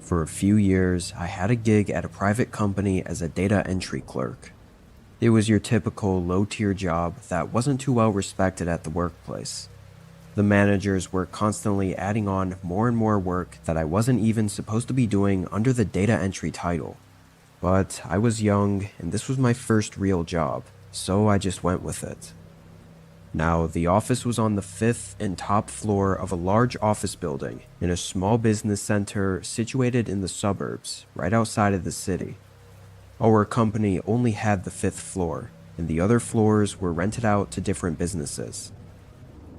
For a few years, I had a gig at a private company as a data entry clerk. It was your typical low-tier job that wasn't too well respected at the workplace. The managers were constantly adding on more and more work that I wasn't even supposed to be doing under the data entry title. But I was young, and this was my first real job, so I just went with it. Now, the office was on the 5th and top floor of a large office building in a small business center situated in the suburbs, right outside of the city. Our company only had the 5th floor, and the other floors were rented out to different businesses.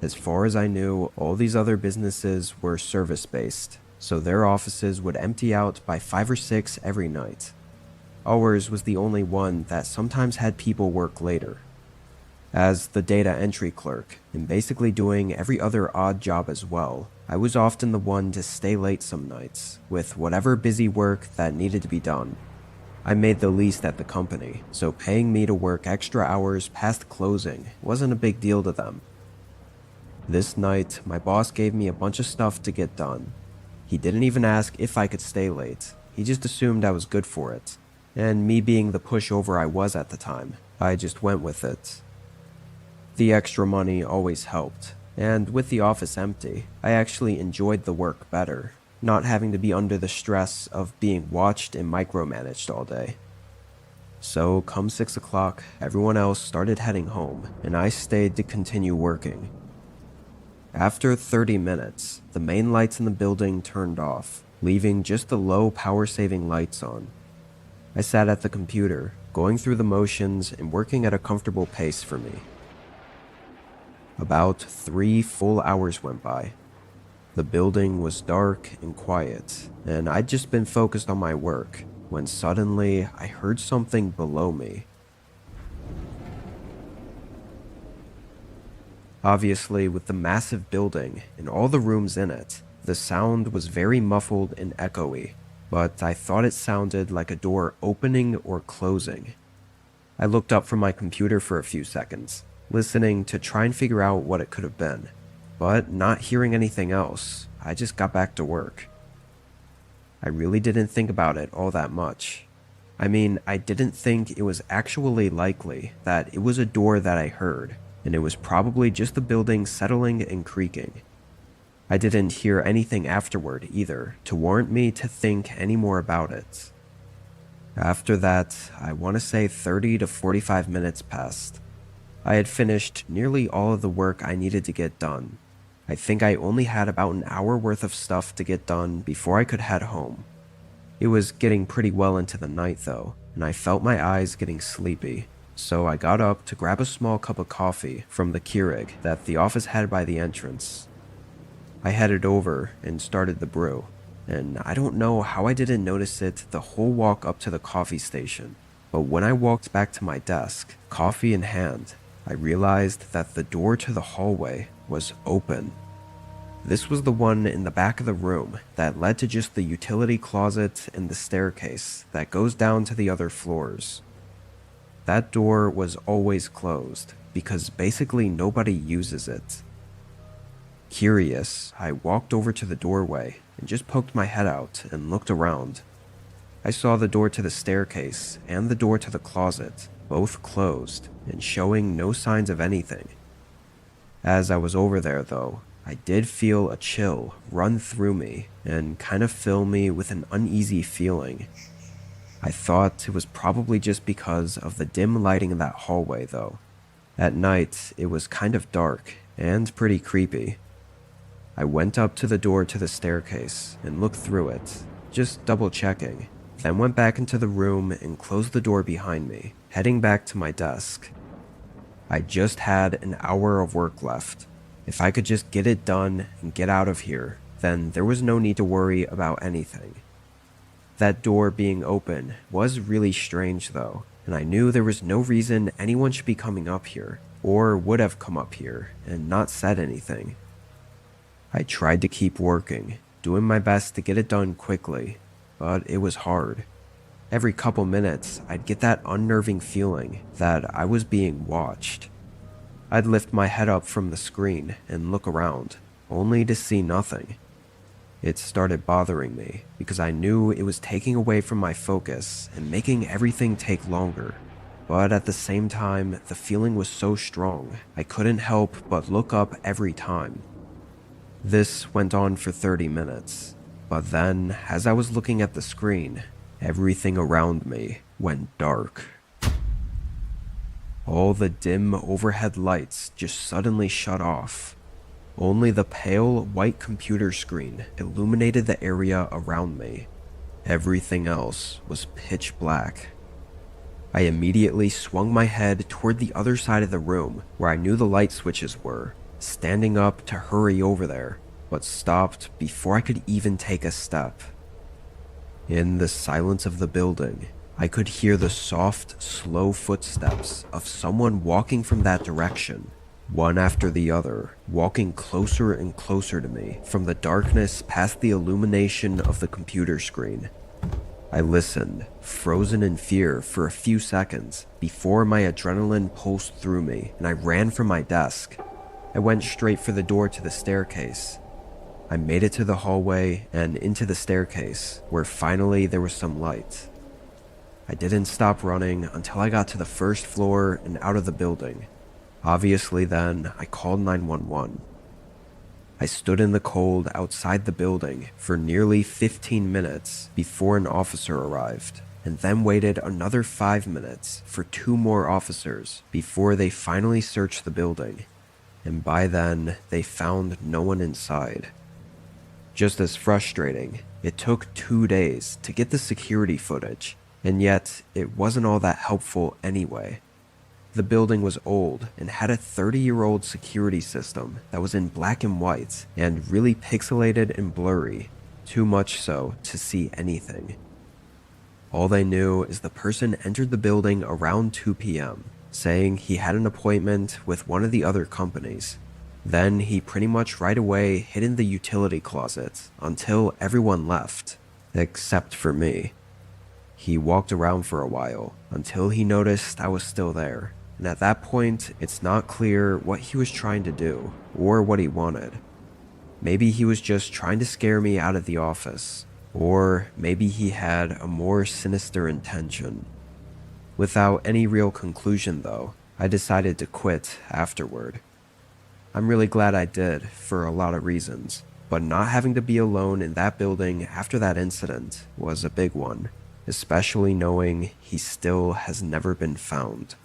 As far as I knew, all these other businesses were service-based, so their offices would empty out by 5 or 6 every night. Ours was the only one that sometimes had people work later. As the data entry clerk, and basically doing every other odd job as well, I was often the one to stay late some nights, with whatever busy work that needed to be done. I made the least at the company, so paying me to work extra hours past closing wasn't a big deal to them. This night, my boss gave me a bunch of stuff to get done. He didn't even ask if I could stay late, he just assumed I was good for it. And me being the pushover I was at the time, I just went with it. The extra money always helped, and with the office empty, I actually enjoyed the work better, not having to be under the stress of being watched and micromanaged all day. So come 6 o'clock, everyone else started heading home, and I stayed to continue working. After 30 minutes, the main lights in the building turned off, leaving just the low power-saving lights on. I sat at the computer, going through the motions and working at a comfortable pace for me. About 3 full hours went by. The building was dark and quiet, and I'd just been focused on my work, when suddenly I heard something below me. Obviously, with the massive building and all the rooms in it, the sound was very muffled and echoey, but I thought it sounded like a door opening or closing. I looked up from my computer for a few seconds, listening to try and figure out what it could have been, but not hearing anything else, I just got back to work. I really didn't think about it all that much. I mean, I didn't think it was actually likely that it was a door that I heard, and it was probably just the building settling and creaking. I didn't hear anything afterward either to warrant me to think any more about it. After that, I want to say 30 to 45 minutes passed. I had finished nearly all of the work I needed to get done. I think I only had about an hour worth of stuff to get done before I could head home. It was getting pretty well into the night though, and I felt my eyes getting sleepy, so I got up to grab a small cup of coffee from the Keurig that the office had by the entrance. I headed over and started the brew, and I don't know how I didn't notice it the whole walk up to the coffee station, but when I walked back to my desk, coffee in hand, I realized that the door to the hallway was open. This was the one in the back of the room that led to just the utility closet and the staircase that goes down to the other floors. That door was always closed because basically nobody uses it. Curious, I walked over to the doorway and just poked my head out and looked around. I saw the door to the staircase and the door to the closet, both closed and showing no signs of anything. As I was over there though, I did feel a chill run through me and kind of fill me with an uneasy feeling. I thought it was probably just because of the dim lighting in that hallway though. At night, it was kind of dark and pretty creepy. I went up to the door to the staircase and looked through it, just double checking, then went back into the room and closed the door behind me, heading back to my desk. I just had an hour of work left. If I could just get it done and get out of here, then there was no need to worry about anything. That door being open was really strange though, and I knew there was no reason anyone should be coming up here, or would have come up here and not said anything. I tried to keep working, doing my best to get it done quickly, but it was hard. Every couple minutes, I'd get that unnerving feeling that I was being watched. I'd lift my head up from the screen and look around, only to see nothing. It started bothering me because I knew it was taking away from my focus and making everything take longer. But at the same time, the feeling was so strong, I couldn't help but look up every time. This went on for 30 minutes, but then, as I was looking at the screen, everything around me went dark. All the dim overhead lights just suddenly shut off. Only the pale white computer screen illuminated the area around me. Everything else was pitch black. I immediately swung my head toward the other side of the room where I knew the light switches were, standing up to hurry over there, but stopped before I could even take a step. In the silence of the building, I could hear the soft, slow footsteps of someone walking from that direction, one after the other, walking closer and closer to me from the darkness past the illumination of the computer screen. I listened, frozen in fear for a few seconds before my adrenaline pulsed through me and I ran from my desk. I went straight for the door to the staircase. I made it to the hallway and into the staircase, where finally there was some light. I didn't stop running until I got to the first floor and out of the building. Obviously then, I called 911. I stood in the cold outside the building for nearly 15 minutes before an officer arrived, and then waited another 5 minutes for 2 more officers before they finally searched the building. And by then, they found no one inside. Just as frustrating, it took 2 days to get the security footage, and yet it wasn't all that helpful anyway. The building was old and had a 30-year-old security system that was in black and white and really pixelated and blurry, too much so to see anything. All they knew is the person entered the building around 2 p.m., saying he had an appointment with one of the other companies. Then he pretty much right away hid in the utility closet until everyone left, except for me. He walked around for a while until he noticed I was still there, and at that point it's not clear what he was trying to do or what he wanted. Maybe he was just trying to scare me out of the office, or maybe he had a more sinister intention. Without any real conclusion though, I decided to quit afterward. I'm really glad I did for a lot of reasons, but not having to be alone in that building after that incident was a big one, especially knowing he still has never been found.